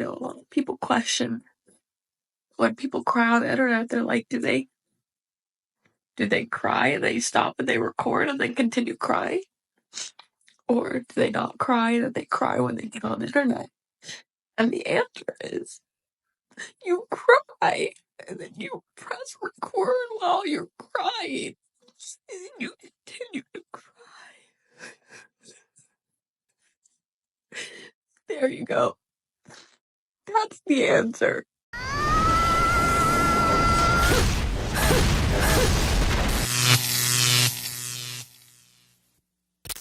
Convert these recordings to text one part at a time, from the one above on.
A lot of people question when people cry on the internet. They're like, do they cry and they stop and they record and then continue crying? Or do they not cry and then they cry when they get on the internet? And the answer is, you cry and then you press record while you're crying. And you continue to cry. There you go. That's the answer.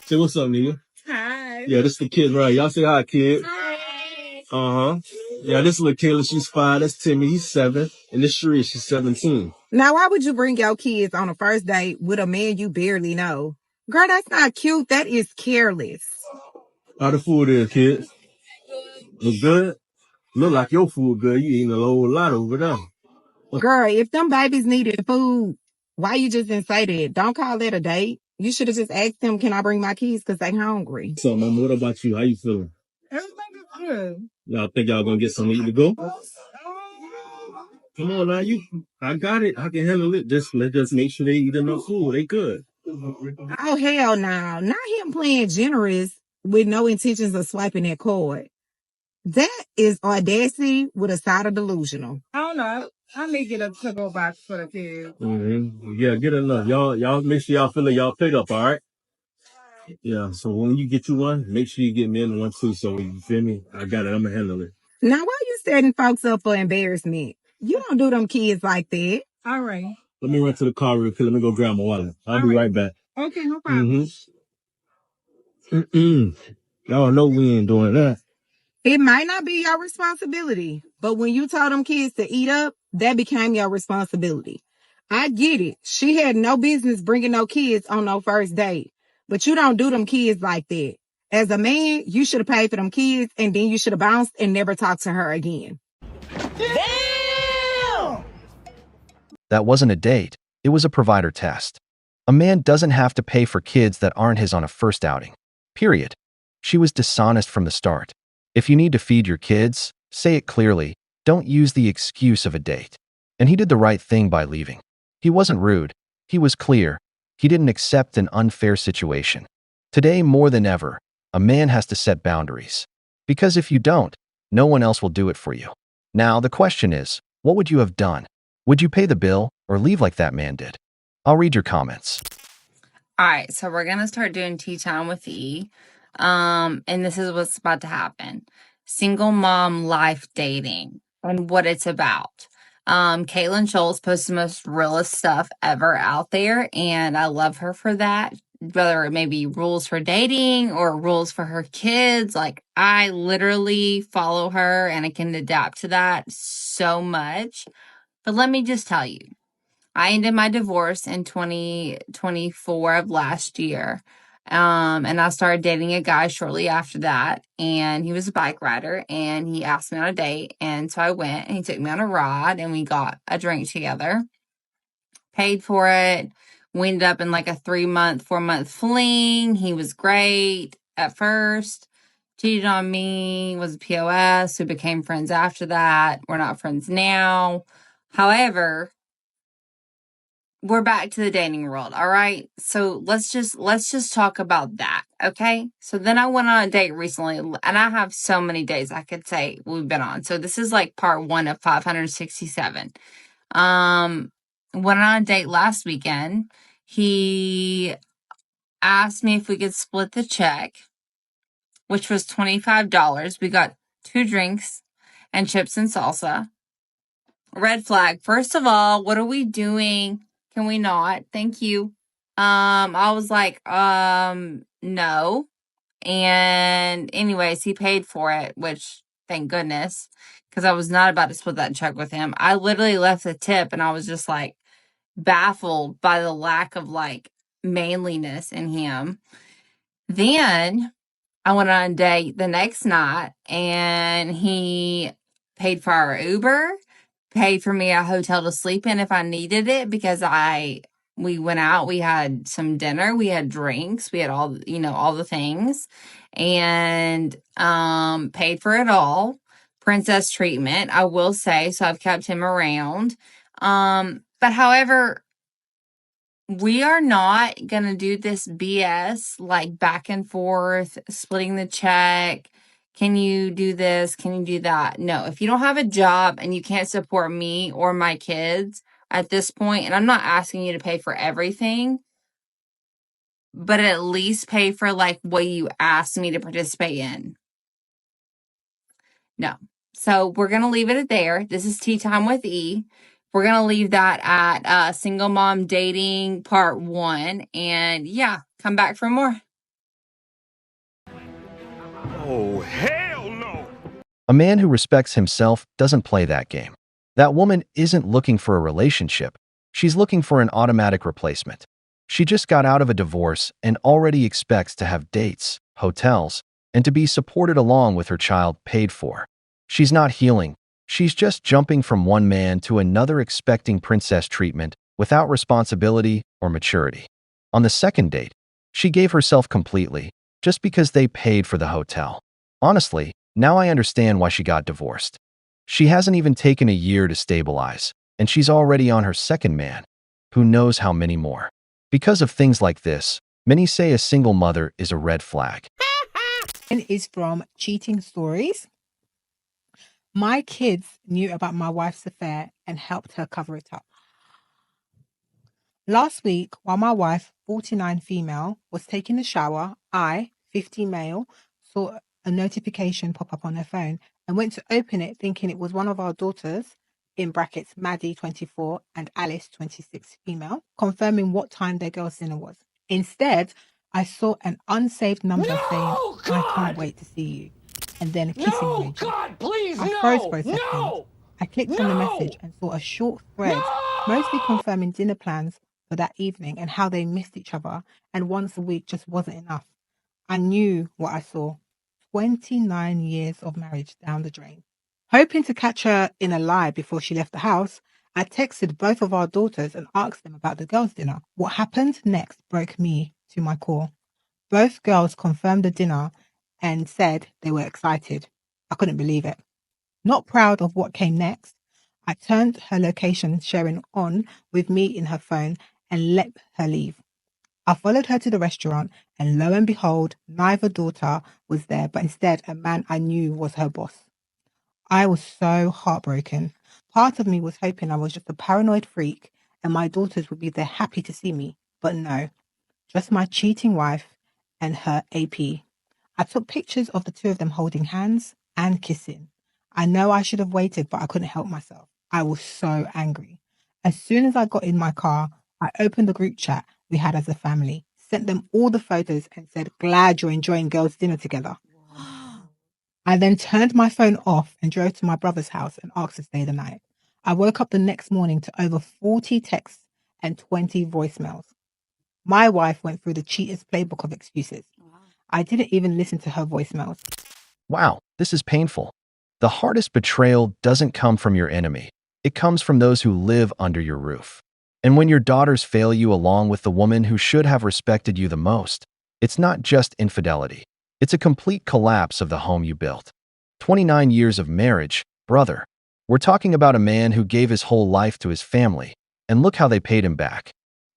Say what's up, nigga. Hi. Yeah, this the kids, right? Y'all say hi, kid. Hi. Yeah, this little Kayla, she's 5. That's Timmy, he's 7. And this Sheree, she's 17. Now, why would you bring your kids on a first date with a man you barely know? Girl, that's not cute. That is careless. How the food is, kids? Look good? Look like your food good. You eating a whole lot over there. Girl, if them babies needed food, why you just didn't say that? Don't call that a date. You should have just asked them, can I bring my kids because they hungry? So, Mama, what about you? How you feeling? Everything is good. Y'all think y'all gonna get something to eat to go? Come on now, I got it. I can handle it. Let's just make sure they eat enough food. They good. Oh, hell no. Not him playing generous with no intentions of swiping that card. That is audacity with a side of delusional. I don't know. I may get a to-go box for the kids. Mm-hmm. Yeah, get enough. Y'all make sure y'all fill y'all plate up, all right? Yeah, so when you get you one, make sure you get me in one too. So you feel me? I got it. I'm gonna handle it. Now, why you setting folks up for embarrassment? You don't do them kids like that. All right. Let me run to the car real quick. Let me go grab my wallet. I'll be right back. Okay, no problem. Y'all know we ain't doing that. It might not be your responsibility, but when you told them kids to eat up, that became your responsibility. I get it. She had no business bringing no kids on no first date, but you don't do them kids like that. As a man, you should have paid for them kids, and then you should have bounced and never talked to her again. Damn! That wasn't a date. It was a provider test. A man doesn't have to pay for kids that aren't his on a first outing. Period. She was dishonest from the start. If you need to feed your kids, say it clearly. Don't use the excuse of a date. And he did the right thing by leaving. He wasn't rude. He was clear. He didn't accept an unfair situation. Today, more than ever, a man has to set boundaries. Because if you don't, no one else will do it for you. Now, the question is, what would you have done? Would you pay the bill or leave like that man did? I'll read your comments. All right, so we're going to start doing tea time with E. And this is what's about to happen. Single mom life dating and what it's about. Caitlin Scholes posts the most realist stuff ever out there, and I love her for that. Whether it may be rules for dating or rules for her kids, like I literally follow her and I can adapt to that so much. But let me just tell you, I ended my divorce in 2024 of last year. And I started dating a guy shortly after that. And he was a bike rider and he asked me on a date. And so I went and he took me on a ride and we got a drink together. Paid for it. We ended up in like a 4-month fling. He was great at first. Cheated on me, was a POS. We became friends after that. We're not friends now. However, we're back to the dating world, all right? So let's just talk about that, okay? So then I went on a date recently, and I have so many days I could say we've been on. So this is like part 1 of 567. Went on a date last weekend. He asked me if we could split the check, which was $25. We got 2 drinks and chips and salsa. Red flag. First of all, what are we doing? Can we not? Thank you. I was like, no. And anyways, he paid for it, which thank goodness, because I was not about to split that check with him. I literally left the tip and I was just like baffled by the lack of like manliness in him. Then I went on a date the next night and he paid for our Uber, paid for me a hotel to sleep in if I needed it because we went out, we had some dinner, we had drinks, we had all the things, and paid for it all. princess treatment, I will say, so I've kept him around. But however, we are not going to do this BS like back and forth, splitting the check. Can you do this? Can you do that? No, if you don't have a job and you can't support me or my kids at this point, and I'm not asking you to pay for everything, but at least pay for like what you asked me to participate in. No. So we're going to leave it at there. This is Tea Time with E. We're going to leave that at Single Mom Dating Part 1. And yeah, come back for more. Oh, hell no! A man who respects himself doesn't play that game. That woman isn't looking for a relationship. She's looking for an automatic replacement. She just got out of a divorce and already expects to have dates, hotels, and to be supported along with her child paid for. She's not healing. She's just jumping from one man to another expecting princess treatment without responsibility or maturity. On the second date, she gave herself completely just because they paid for the hotel. Honestly, now I understand why she got divorced. She hasn't even taken a year to stabilize, and she's already on her second man. Who knows how many more? Because of things like this, many say a single mother is a red flag. And is from Cheating Stories. My kids knew about my wife's affair and helped her cover it up. Last week, while my wife, 49 female, was taking a shower, I, 50 male, saw a notification pop up on her phone and went to open it thinking it was one of our daughters, in brackets Maddie 24 and Alice 26 female, confirming what time their girls' dinner was. Instead, I saw an unsaved number saying, I can't wait to see you, and then a kissing emoji. God, please, I froze for a second. I clicked on the message and saw a short thread, mostly confirming dinner plans for that evening and how they missed each other, and once a week just wasn't enough. I knew what I saw. 29 years of marriage down the drain. Hoping to catch her in a lie before she left the house, I texted both of our daughters and asked them about the girls' dinner. What happened next broke me to my core. Both girls confirmed the dinner and said they were excited. I couldn't believe it. Not proud of what came next, I turned her location sharing on with me in her phone and let her leave. I followed her to the restaurant, and lo and behold, neither daughter was there, but instead a man I knew was her boss. I was so heartbroken. Part of me was hoping I was just a paranoid freak and my daughters would be there happy to see me, but no, just my cheating wife and her AP. I took pictures of the two of them holding hands and kissing. I know I should have waited, but I couldn't help myself. I was so angry. As soon as I got in my car, I opened the group chat we had as a family, sent them all the photos and said, glad you're enjoying girls' dinner together. I then turned my phone off and drove to my brother's house and asked to stay the night. I woke up the next morning to over 40 texts and 20 voicemails. My wife went through the cheater's playbook of excuses. I didn't even listen to her voicemails. Wow, this is painful. The hardest betrayal doesn't come from your enemy. It comes from those who live under your roof. And when your daughters fail you along with the woman who should have respected you the most, it's not just infidelity. It's a complete collapse of the home you built. 29 years of marriage, brother. We're talking about a man who gave his whole life to his family, and look how they paid him back.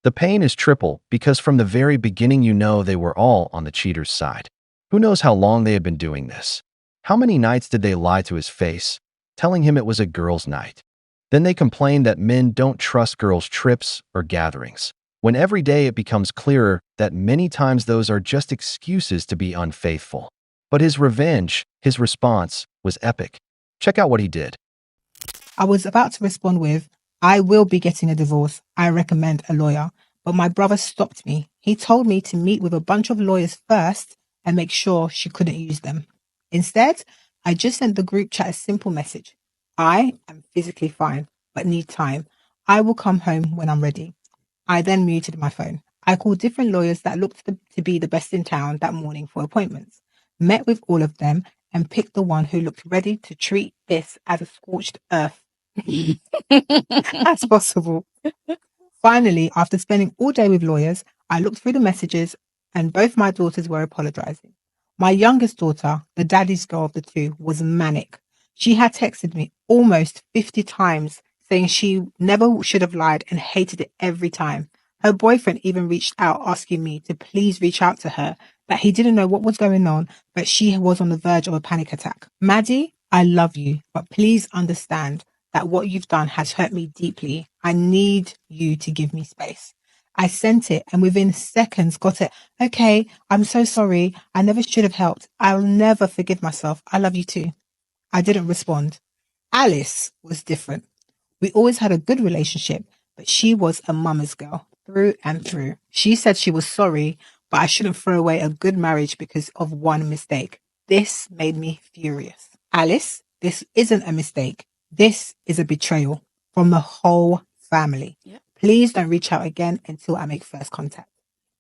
The pain is triple because from the very beginning you know they were all on the cheater's side. Who knows how long they had been doing this? How many nights did they lie to his face, telling him it was a girls' night? Then they complain that men don't trust girls' trips or gatherings, when every day it becomes clearer that many times those are just excuses to be unfaithful. But his revenge, his response, was epic. Check out what he did. I was about to respond with, I will be getting a divorce. I recommend a lawyer. But my brother stopped me. He told me to meet with a bunch of lawyers first and make sure she couldn't use them. Instead, I just sent the group chat a simple message. I am physically fine, but need time. I will come home when I'm ready. I then muted my phone. I called different lawyers that looked to be the best in town that morning for appointments, met with all of them, and picked the one who looked ready to treat this as a scorched earth as possible. Finally, after spending all day with lawyers, I looked through the messages and both my daughters were apologizing. My youngest daughter, the daddy's girl of the two, was manic. She had texted me almost 50 times saying she never should have lied and hated it every time. Her boyfriend even reached out asking me to please reach out to her, that he didn't know what was going on, but she was on the verge of a panic attack. Maddie, I love you, but please understand that what you've done has hurt me deeply. I need you to give me space. I sent it and within seconds got it. Okay, I'm so sorry. I never should have helped. I'll never forgive myself. I love you too. I didn't respond. Alice was different. We always had a good relationship, but she was a mama's girl through and through. She said she was sorry, but I shouldn't throw away a good marriage because of one mistake. This made me furious. Alice, this isn't a mistake. This is a betrayal from the whole family. Yep. Please don't reach out again until I make first contact.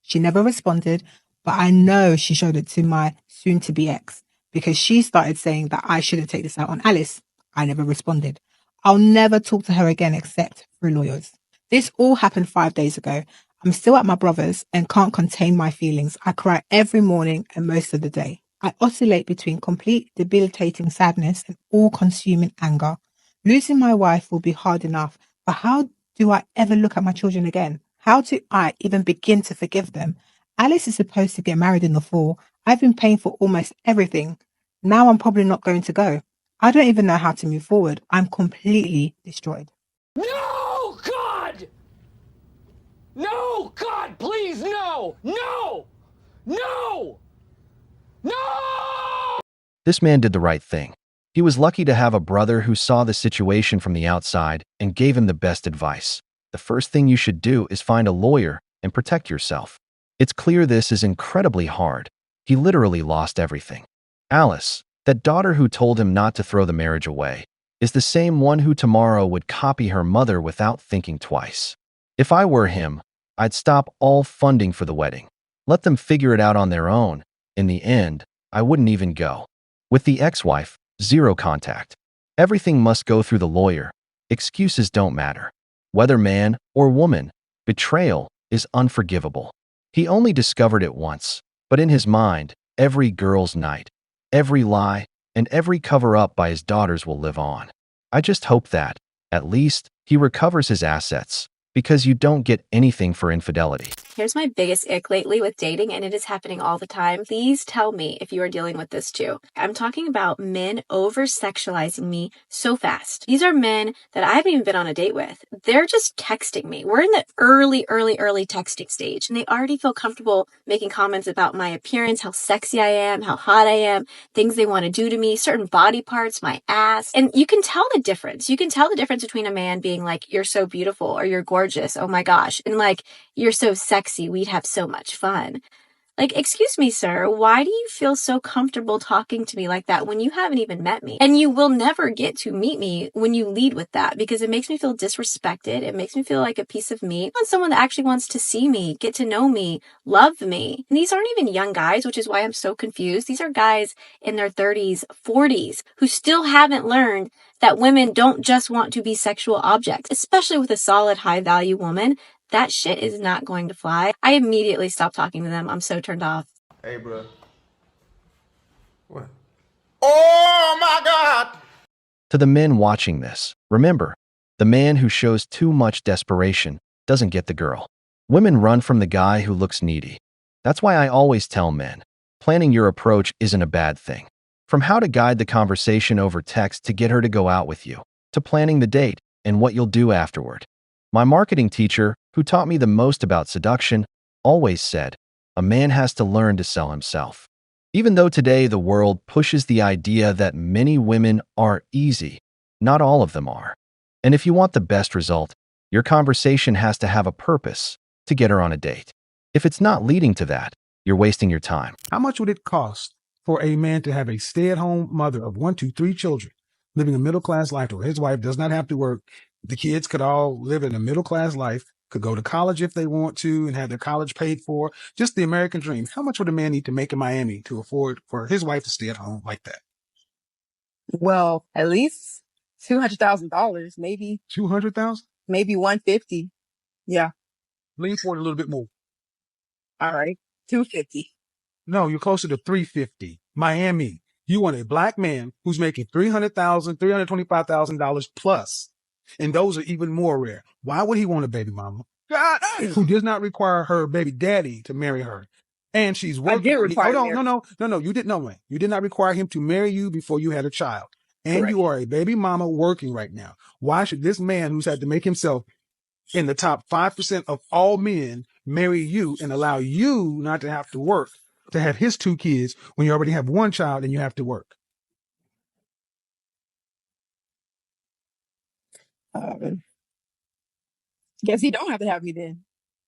She never responded, but I know she showed it to my soon to be ex because she started saying that I shouldn't take this out on Alice. I never responded. I'll never talk to her again except through lawyers. This all happened 5 days ago. I'm still at my brother's and can't contain my feelings. I cry every morning and most of the day. I oscillate between complete debilitating sadness and all-consuming anger. Losing my wife will be hard enough, but how do I ever look at my children again? How do I even begin to forgive them? Alice is supposed to get married in the fall. I've been paying for almost everything. Now I'm probably not going to go. I don't even know how to move forward. I'm completely destroyed. No, God! No, God, please, no! No! No! No! This man did the right thing. He was lucky to have a brother who saw the situation from the outside and gave him the best advice. The first thing you should do is find a lawyer and protect yourself. It's clear this is incredibly hard. He literally lost everything. Alice, that daughter who told him not to throw the marriage away, is the same one who tomorrow would copy her mother without thinking twice. If I were him, I'd stop all funding for the wedding. Let them figure it out on their own. In the end, I wouldn't even go. With the ex-wife, zero contact. Everything must go through the lawyer. Excuses don't matter. Whether man or woman, betrayal is unforgivable. He only discovered it once, but in his mind, every girl's night, every lie, and every cover-up by his daughters will live on. I just hope that, at least, he recovers his assets, because you don't get anything for infidelity. Here's my biggest ick lately with dating, and it is happening all the time. Please tell me if you are dealing with this too. I'm talking about men over-sexualizing me so fast. These are men that I haven't even been on a date with. They're just texting me. We're in the early texting stage, and they already feel comfortable making comments about my appearance, how sexy I am, how hot I am, things they want to do to me, certain body parts, my ass. And you can tell the difference. You can tell the difference between a man being like, you're so beautiful, or you're gorgeous, oh my gosh, and like, you're so sexy, we'd have so much fun. Like, excuse me, sir, why do you feel so comfortable talking to me like that when you haven't even met me? And you will never get to meet me when you lead with that, because it makes me feel disrespected. It makes me feel like a piece of meat. I want someone that actually wants to see me, get to know me, love me. And these aren't even young guys, which is why I'm so confused. These are guys in their 30s, 40s, who still haven't learned that women don't just want to be sexual objects, especially with a solid, high-value woman. That shit is not going to fly. I immediately stopped talking to them. I'm so turned off. Hey, bro. What? Oh, my God! To the men watching this, remember, the man who shows too much desperation doesn't get the girl. Women run from the guy who looks needy. That's why I always tell men, planning your approach isn't a bad thing. From how to guide the conversation over text to get her to go out with you, to planning the date and what you'll do afterward. My marketing teacher, who taught me the most about seduction, always said, a man has to learn to sell himself. Even though today the world pushes the idea that many women are easy, not all of them are. And if you want the best result, your conversation has to have a purpose to get her on a date. If it's not leading to that, you're wasting your time. How much would it cost for a man to have a stay-at-home mother of 1, 2, 3 children, living a middle-class life where his wife does not have to work? The kids could all live in a middle-class life, could go to college if they want to and have their college paid for. Just the American dream. How much would a man need to make in Miami to afford for his wife to stay at home like that? Well, at least $200,000, maybe, 200,000? maybe 150. Yeah. Lean forward a little bit more. All right. 250. No, you're closer to 350. Miami. You want a black man who's making $300,000, $325,000 plus. And those are even more rare. Why would he want a baby mama? God, who does not require her baby daddy to marry her? And she's working. I did require Hold on, marriage. no. You didn't know, man. You did not require him to marry you before you had a child. And Correct. you are a baby mama working right now. Why should this man who's had to make himself in the top 5% of all men marry you and allow you not to have to work to have his 2 kids when you already have 1 child and you have to work? Guess he don't have to have me then.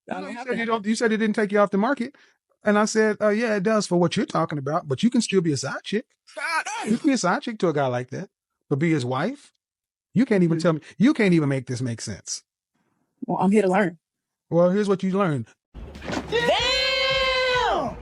I No, don't you have said to you have don't. You said it didn't take you off the market, and I said, yeah, it does for what you're talking about. But you can still be a side chick. You can be a side chick to a guy like that, but be his wife. You can't even tell me. You can't even make this make sense. Well, I'm here to learn. Well, here's what you learned. Damn!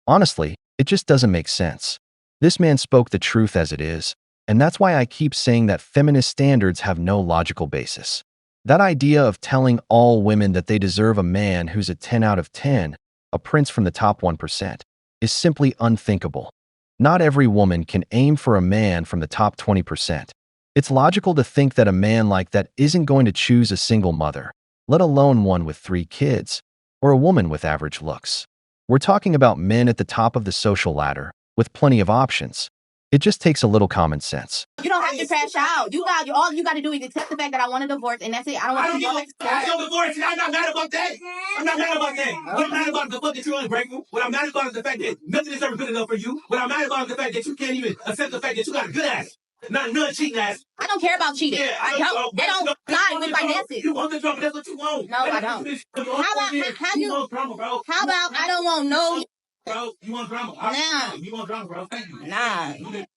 Honestly, it just doesn't make sense. This man spoke the truth as it is, and that's why I keep saying that feminist standards have no logical basis. That idea of telling all women that they deserve a man who's a 10 out of 10, a prince from the top 1%, is simply unthinkable. Not every woman can aim for a man from the top 20%. It's logical to think that a man like that isn't going to choose a single mother, let alone one with 3 kids, or a woman with average looks. We're talking about men at the top of the social ladder, with plenty of options. It just takes a little common sense. You don't have to crash out. All you got to do is accept the fact that I want a divorce, and that's it. I don't want to divorce. I don't divorce, and I'm not mad about that. I'm not mad about that. What I'm mad about is the fact that you're ungrateful. What I'm mad about is the fact that nothing is ever good enough for you. What I'm mad about is the fact that you can't even accept the fact that you got a good ass. Not none cheating ass. I don't care about cheating. Yeah, I don't. They don't lie with finances. You want the drama, that's what you want. No, I don't. You want drama, bro. How about I don't want no. Bro, you want drama? Nah. You want drama, bro? Thank you. Nah.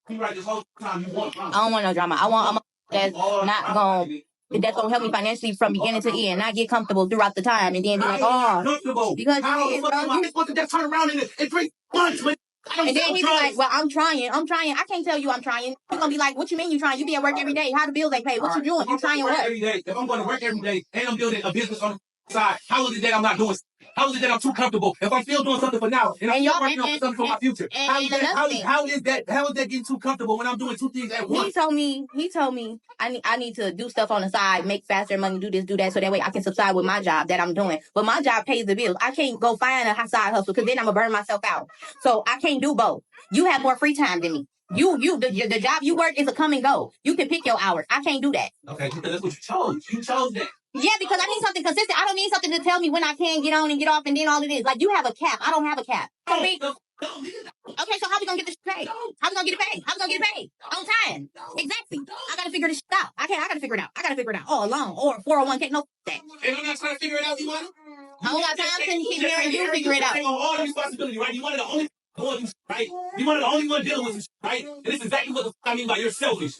You right this whole time. You want drama. I don't want no drama. I want a that's not going. That's gonna help me financially from beginning to end. Not get comfortable throughout the time and then be like, oh, comfortable. Because how the fuck am I supposed to just turn around and drink lunch with? And then he be like, well, I'm trying. I can't tell you I'm trying. You're gonna be like, what you mean you trying? You be at work every day. How the bills ain't paid? What you doing? You trying what? Every day. If I'm going to work every day and I'm building a business on the side, how is it that I'm not doing? How is it that I'm too comfortable? If I'm still doing something for now and I'm still working on something for my future, how is that getting too comfortable when I'm doing 2 things at once? He told me I need to do stuff on the side, make faster money, do this, do that, so that way I can subside with my job that I'm doing. But my job pays the bills. I can't go find a side hustle because then I'm gonna burn myself out. So I can't do both. You have more free time than me. The job you work is a come and go. You can pick your hours. I can't do that. Okay, because that's what you chose. You chose that. Yeah, because I need something consistent. I don't need something to tell me when I can get on and get off and then all of this. Like, you have a cap. I don't have a cap. Okay, so how we gonna get this paid? How we gonna get it paid? How we gonna get it paid? On time. Exactly. I gotta figure this shit out. I gotta figure it out. All along. Or 401k. No, that. And I'm not trying to figure it out, you want I don't got time to keep hearing you figure it out. Take on all the responsibility, right? You wanted the only one, right? You wanted the only one dealing with this, right? And this is exactly what I mean by you're selfish.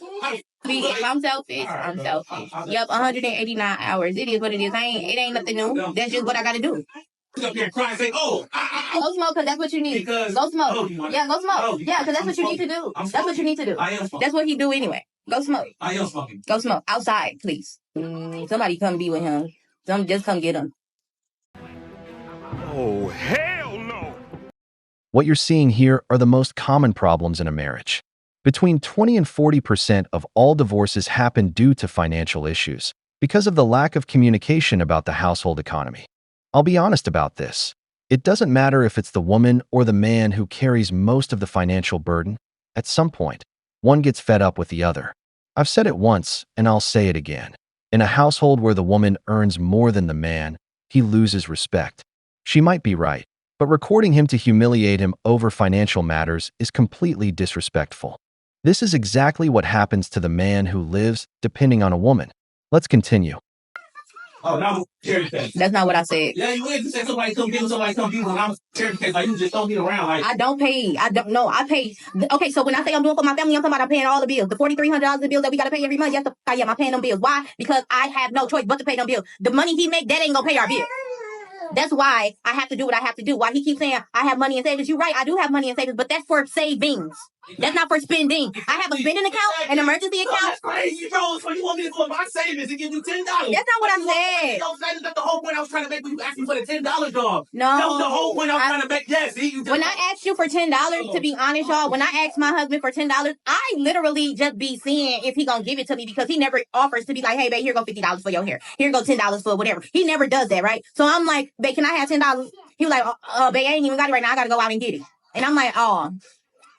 If I'm selfish, I'm selfish. Yep, 189 hours. It is what it is. It ain't nothing new. That's just what I gotta do. Up here crying, say, "Oh, go smoke because that's what you need. Go smoke. Yeah, go smoke. Yeah, because that's what you need to do. That's what you need to do. That's what he do anyway. Go smoke. I am smoking. Go smoke outside, please. Somebody come be with him. Just come get him. Oh, hell no! What you're seeing here are the most common problems in a marriage. Between 20 and 40% of all divorces happen due to financial issues because of the lack of communication about the household economy. I'll be honest about this. It doesn't matter if it's the woman or the man who carries most of the financial burden. At some point, one gets fed up with the other. I've said it once, and I'll say it again. In a household where the woman earns more than the man, he loses respect. She might be right, but recording him to humiliate him over financial matters is completely disrespectful. This is exactly what happens to the man who lives depending on a woman. Let's continue. Oh, now charity case. That's not what I said. Yeah, you went to say somebody come get somebody come get, and I'm charity case. Like, you just don't get around. Like, I don't pay. I don't know. I pay. Okay, so when I say I'm doing for my family, I'm talking about I'm paying all the bills. The $4,300 the bills that we gotta pay every month. Yes, I'm paying them bills. Why? Because I have no choice but to pay them bills. The money he make, that ain't gonna pay our bills. That's why I have to do what I have to do. Why he keeps saying I have money in savings. You're right, I do have money in savings, but that's for savings. That's not for spending. I have a spending account, an emergency account. That's crazy, bro. So you want me to put my savings and give you $10? That's not what I said. That's the whole point I was trying to make when you asked me for the $10, dog. No. That was the whole point I was trying to make. Yes. When I asked you for $10, to be honest, y'all, when I asked my husband for $10, I literally just be seeing if he gonna give it to me because he never offers to be like, hey, babe, here go $50 for your hair. Here go $10 for whatever. He never does that, right? So I'm like, babe, can I have $10? He was like, babe, I ain't even got it right now. I gotta go out and get it. And I'm like, oh.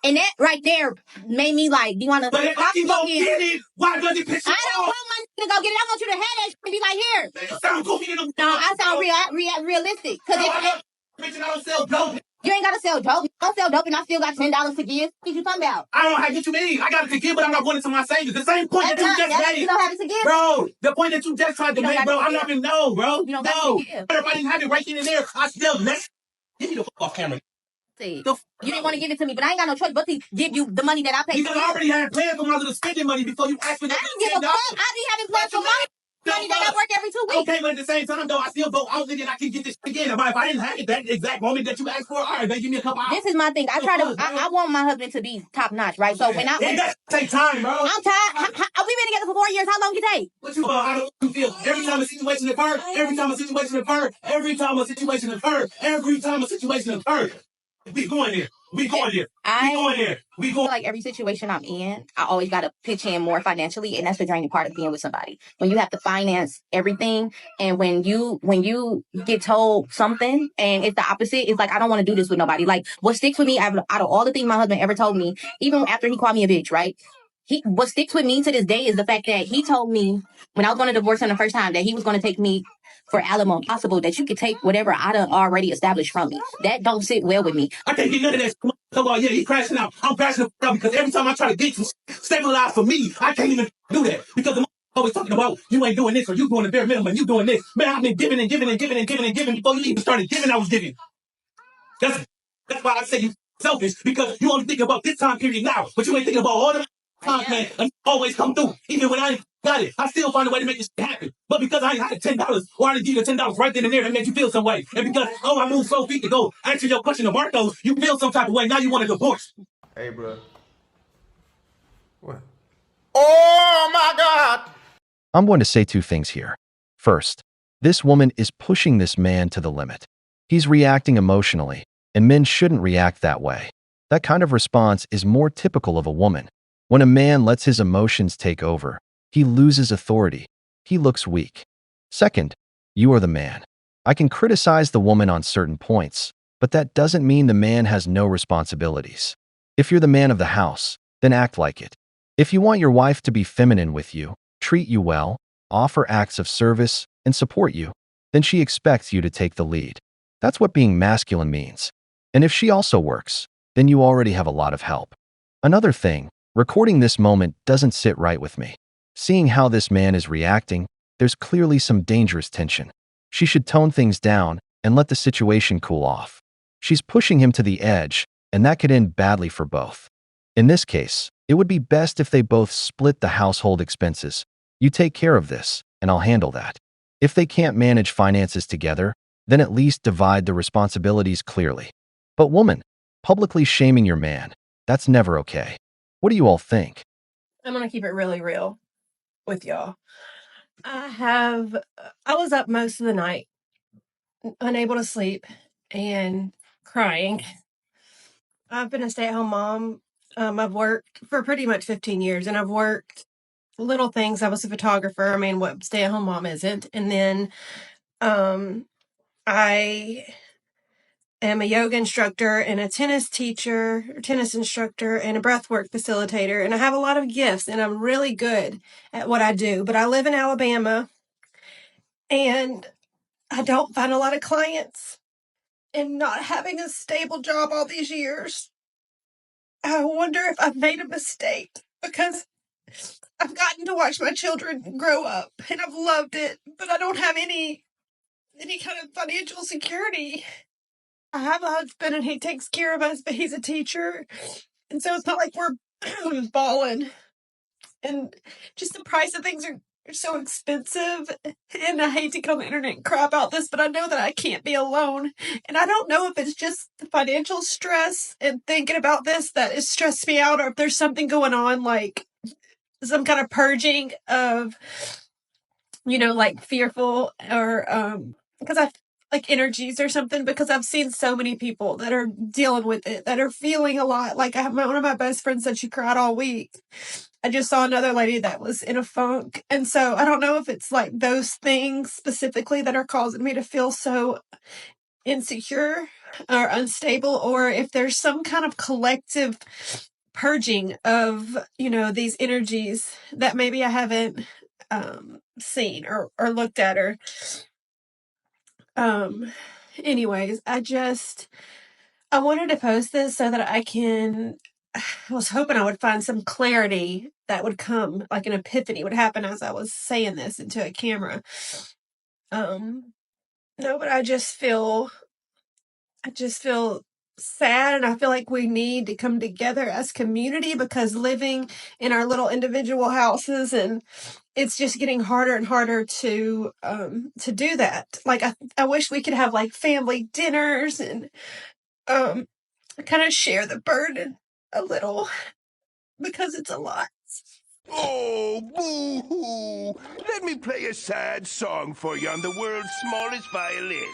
And that right there made me like, do you want to? But if I can go get it, why does it piss you off? I don't want my to go get it. I want you to have that shit and be like, here. You sound goofy. No, I sound realistic. Because I don't sell dope. You ain't got to sell dope. I don't sell dope and I still got $10 to give. What you talking about? I don't know what you mean. I got it to give, but I'm not going into my savings. The same point that you just made. You don't have it to give? Bro, the point that you just tried to make, bro, I'm not even know, bro. You don't got it to give. If I didn't have it right in there, I still let. Give me the fuck off camera. You didn't want to give it to me, but I ain't got no choice but to give you the money that I paid. Because I already had plans for my little spending money before you asked me that. I didn't give a fuck. I be having plans for my money that I work every 2 weeks. Okay, but at the same time, though, I still go out thinking I can get this again. If I didn't have it that exact moment that you asked for, all right, then give me a couple hours. This is my thing. I want my husband to be top notch, right? So when it does take time, bro. I'm tired. We've been together for 4 years. How long it take? What you how do you feel? Every time a situation occurs, every time a situation occurs, every time a situation occurs, every time a situation occurs. We going there. We going there. We going there. We going. Like every situation I'm in, I always got to pitch in more financially, and that's the draining part of being with somebody. When you have to finance everything, and when you get told something and it's the opposite, it's like I don't want to do this with nobody. Like what sticks with me out of all the things my husband ever told me, even after he called me a bitch, right? What sticks with me to this day is the fact that he told me when I was going to divorce him the first time that he was going to take me for alimony. Possible that you could take whatever I done already established from me. That don't sit well with me. I can't get none of that. Come on, yeah, he crashing out. I'm crashing out because every time I try to get some stabilized for me, I can't even do that because the always talking about you ain't doing this or you doing the bare minimum and you doing this. Man, I've been giving and giving and giving and giving and giving before you even started giving. I was giving. That's why I say you selfish because you only think about this time period now, but you ain't thinking about all the times, man. And always come through, even when I ain't got it. I still find a way to make this happen. But because I ain't had $10 or I didn't give you $10 right then and there, that made you feel some way. And because I moved so feet to go answer your question to Marcos, you feel some type of way. Now you want a divorce. Hey, bro. What? Oh my God! I'm going to say two things here. First, this woman is pushing this man to the limit. He's reacting emotionally, and men shouldn't react that way. That kind of response is more typical of a woman. When a man lets his emotions take over, he loses authority. He looks weak. Second, you are the man. I can criticize the woman on certain points, but that doesn't mean the man has no responsibilities. If you're the man of the house, then act like it. If you want your wife to be feminine with you, treat you well, offer acts of service, and support you, then she expects you to take the lead. That's what being masculine means. And if she also works, then you already have a lot of help. Another thing, recording this moment doesn't sit right with me. Seeing how this man is reacting, there's clearly some dangerous tension. She should tone things down and let the situation cool off. She's pushing him to the edge, and that could end badly for both. In this case, it would be best if they both split the household expenses. You take care of this, and I'll handle that. If they can't manage finances together, then at least divide the responsibilities clearly. But woman, publicly shaming your man, that's never okay. What do you all think? I'm going to keep it really real with y'all. I was up most of the night, unable to sleep and crying. I've been a stay-at-home mom. I've worked for pretty much 15 years, and I've worked little things. I was a photographer. I mean, what stay-at-home mom isn't? And then I am a yoga instructor and a tennis instructor, and a breathwork facilitator. And I have a lot of gifts, and I'm really good at what I do. But I live in Alabama, and I don't find a lot of clients. And not having a stable job all these years, I wonder if I've made a mistake, because I've gotten to watch my children grow up, and I've loved it, but I don't have any kind of financial security. I have a husband, and he takes care of us, but he's a teacher, and so it's not like we're balling. And just the price of things are are so expensive. And I hate to get on the internet and cry about this, but I know that I can't be alone. And I don't know if it's just the financial stress and thinking about this that has stressed me out, or if there's something going on, like some kind of purging of, like fearful or because I like energies or something, because I've seen so many people that are dealing with it, that are feeling a lot. Like I have one of my best friends said she cried all week. I just saw another lady that was in a funk. And so I don't know if it's like those things specifically that are causing me to feel so insecure or unstable, or if there's some kind of collective purging of, these energies that maybe I haven't seen or looked at or anyways, I wanted to post this so that I was hoping I would find some clarity that would come, like an epiphany would happen as I was saying this into a camera. No, but I just feel sad, and I feel like we need to come together as community, because living in our little individual houses, and it's just getting harder and harder to do that. Like I wish we could have like family dinners and kind of share the burden a little, because it's a lot. Oh, boo-hoo! Let me play a sad song for you on the world's smallest violin.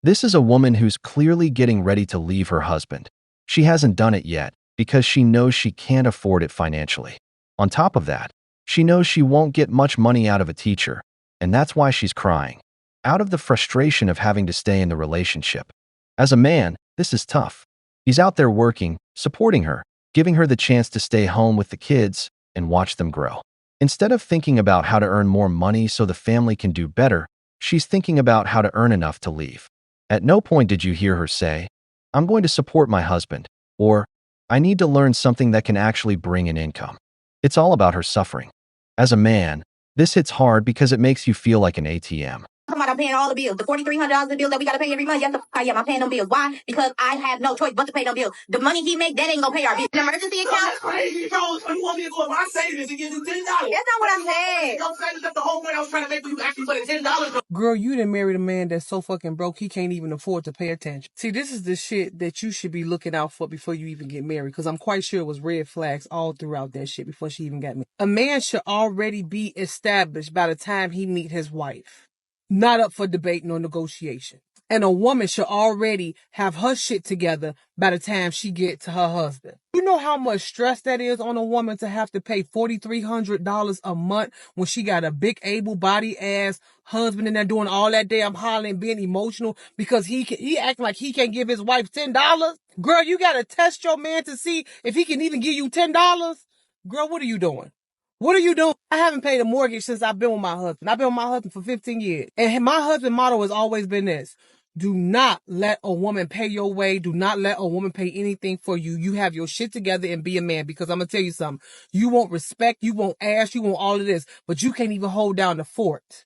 This is a woman who's clearly getting ready to leave her husband. She hasn't done it yet because she knows she can't afford it financially. On top of that, she knows she won't get much money out of a teacher, and that's why she's crying, out of the frustration of having to stay in the relationship. As a man, this is tough. He's out there working, supporting her, giving her the chance to stay home with the kids and watch them grow. Instead of thinking about how to earn more money so the family can do better, she's thinking about how to earn enough to leave. At no point did you hear her say, "I'm going to support my husband," or "I need to learn something that can actually bring in income." It's all about her suffering. As a man, this hits hard because it makes you feel like an ATM. I'm paying all the bills. The $4,300 of bills that we gotta pay every month. Yes, I'm paying them bills. Why? Because I have no choice but to pay them bills. The money he make, that ain't gonna pay our bills. An emergency account. That's crazy. You want me to go in my savings and give you $10? That's not what I'm saying. That's the whole point I was trying to make for you, actually, for the $10. Girl, you done married a man that's so fucking broke he can't even afford to pay attention. See, this is the shit that you should be looking out for before you even get married, because I'm quite sure it was red flags all throughout that shit before she even got married. A man should already be established by the time he meet his wife. Not up for debate nor negotiation. And a woman should already have her shit together by the time she get to her husband. You know how much stress that is on a woman to have to pay $4,300 a month when she got a big able-bodied ass husband in there doing all that damn hollering, being emotional because he acting like he can't give his wife $10? Girl, you gotta test your man to see if he can even give you $10? Girl, what are you doing? What are you doing? I haven't paid a mortgage since I've been with my husband. I've been with my husband for 15 years. And my husband's motto has always been this: do not let a woman pay your way. Do not let a woman pay anything for you. You have your shit together and be a man, because I'm going to tell you something. You want respect. You want ass. You want all of this, but you can't even hold down the fort.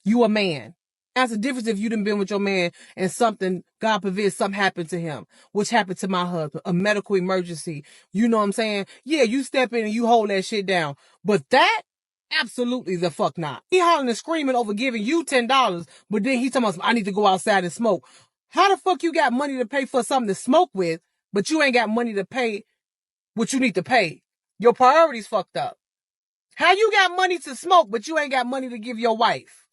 You a man. That's the difference if you done been with your man and something, God forbid, something happened to him, which happened to my husband, a medical emergency. You know what I'm saying? Yeah, you step in and you hold that shit down. But that, absolutely the fuck not. He hollering and screaming over giving you $10, but then he talking about, I need to go outside and smoke. How the fuck you got money to pay for something to smoke with, but you ain't got money to pay what you need to pay? Your priorities fucked up. How you got money to smoke, but you ain't got money to give your wife?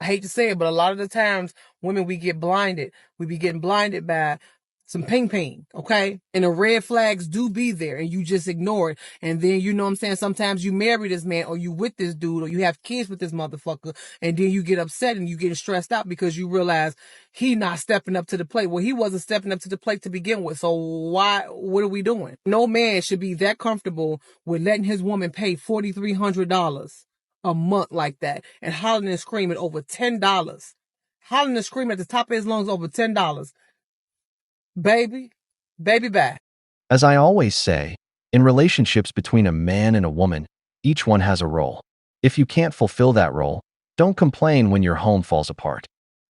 I hate to say it, but a lot of the times, women, we get blinded. We be getting blinded by some ping, okay? And the red flags do be there, and you just ignore it. And then, you know what I'm saying, sometimes you marry this man, or you with this dude, or you have kids with this motherfucker, and then you get upset and you get stressed out because you realize he not stepping up to the plate. Well, he wasn't stepping up to the plate to begin with, so what are we doing? No man should be that comfortable with letting his woman pay $4,300 a month like that and hollering and screaming over $10. Hollering and screaming at the top of his lungs over $10. Baby bye. As I always say, in relationships between a man and a woman, each one has a role. If you can't fulfill that role, don't complain when your home falls apart.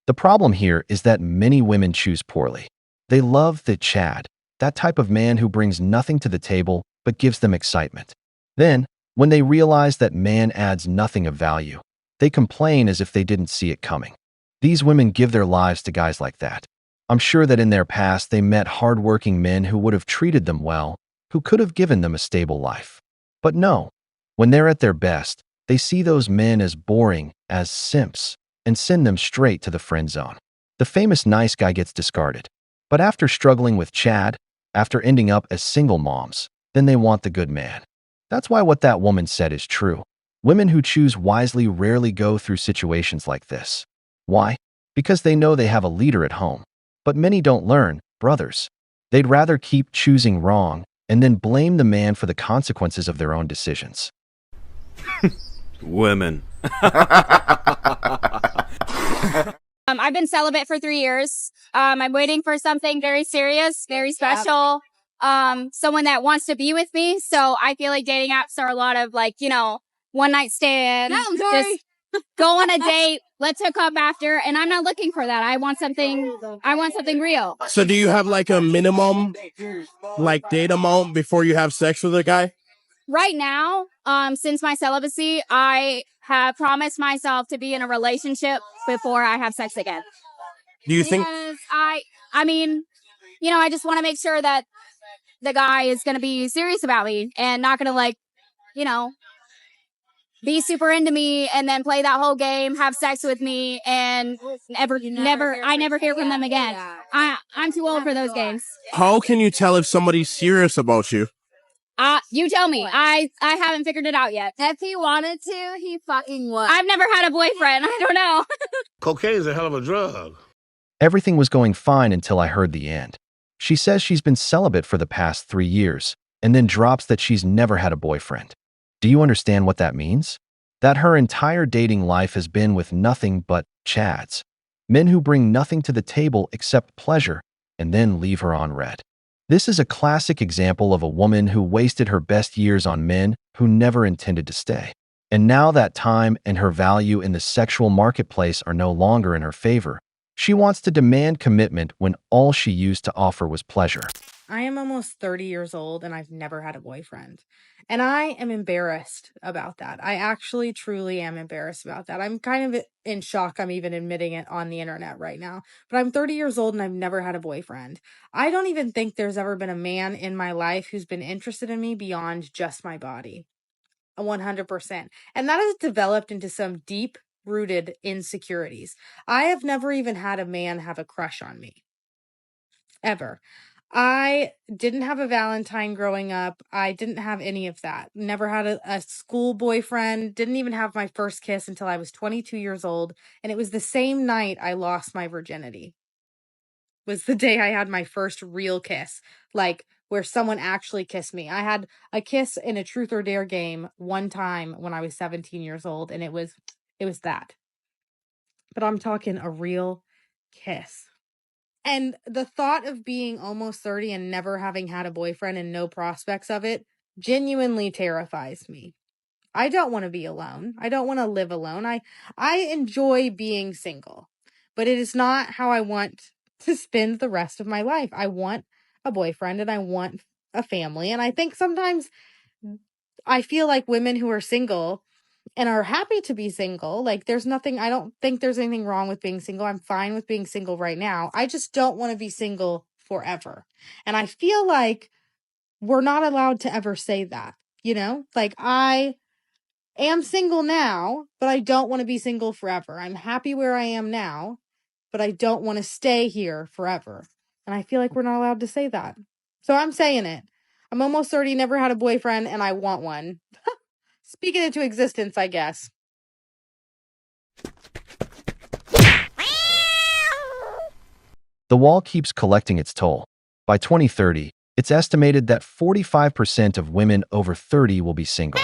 The problem here is that many women choose poorly. They love the Chad, that type of man who brings nothing to the table but gives them excitement. Then, When they realize that man adds nothing of value, they complain as if they didn't see it coming. These women give their lives to guys like that. I'm sure that in their past they met hardworking men who would have treated them well, who could have given them a stable life. But no, when they're at their best, they see those men as boring, as simps, and send them straight to the friend zone. The famous nice guy gets discarded. But after struggling with Chad, after ending up as single moms, then they want the good man. That's why what that woman said is true. Women who choose wisely rarely go through situations like this. Why? Because they know they have a leader at home. But many don't learn, brothers. They'd rather keep choosing wrong and then blame the man for the consequences of their own decisions. Women. I've been celibate for 3 years. I'm waiting for something very serious, very special. Someone that wants to be with me. So I feel like dating apps are a lot of like, one night stand. No, I'm sorry. Just go on a date. Let's hook up after. And I'm not looking for that. I want something real. So do you have like a minimum, like date amount before you have sex with a guy? Right now, since my celibacy, I have promised myself to be in a relationship before I have sex again. Do you think? Because I just want to make sure that the guy is going to be serious about me and not going to be super into me and then play that whole game, have sex with me, and I never hear from them again. I'm too old for those games. How can you tell if somebody's serious about you? You tell me. I haven't figured it out yet. If he wanted to, he fucking would. I've never had a boyfriend. I don't know. Cocaine's a hell of a drug. Everything was going fine until I heard the end. She says she's been celibate for the past 3 years, and then drops that she's never had a boyfriend. Do you understand what that means? That her entire dating life has been with nothing but chads. Men who bring nothing to the table except pleasure, and then leave her on red. This is a classic example of a woman who wasted her best years on men who never intended to stay. And now that time and her value in the sexual marketplace are no longer in her favor, she wants to demand commitment when all she used to offer was pleasure. I am almost 30 years old and I've never had a boyfriend. And I am embarrassed about that. I actually truly am embarrassed about that. I'm kind of in shock. I'm even admitting it on the internet right now. But I'm 30 years old and I've never had a boyfriend. I don't even think there's ever been a man in my life who's been interested in me beyond just my body. 100%. And that has developed into some deep rooted insecurities. I have never even had a man have a crush on me. Ever. I didn't have a Valentine growing up. I didn't have any of that. Never had a school boyfriend. Didn't even have my first kiss until I was 22 years old. And it was the same night I lost my virginity. Was the day I had my first real kiss. Like, where someone actually kissed me. I had a kiss in a truth or dare game one time when I was 17 years old. And it was that. But I'm talking a real kiss. And the thought of being almost 30 and never having had a boyfriend and no prospects of it genuinely terrifies me. I don't want to be alone. I don't want to live alone. I enjoy being single, but it is not how I want to spend the rest of my life. I want a boyfriend and I want a family. And I think sometimes I feel like women who are single and are happy to be single. Like I don't think there's anything wrong with being single. I'm fine with being single right now. I just don't want to be single forever. And I feel like we're not allowed to ever say that, like I am single now, but I don't want to be single forever. I'm happy where I am now, but I don't want to stay here forever. And I feel like we're not allowed to say that. So I'm saying it. I'm almost 30, never had a boyfriend, and I want one. Speak it into existence, I guess. The wall keeps collecting its toll. By 2030, it's estimated that 45% of women over 30 will be single.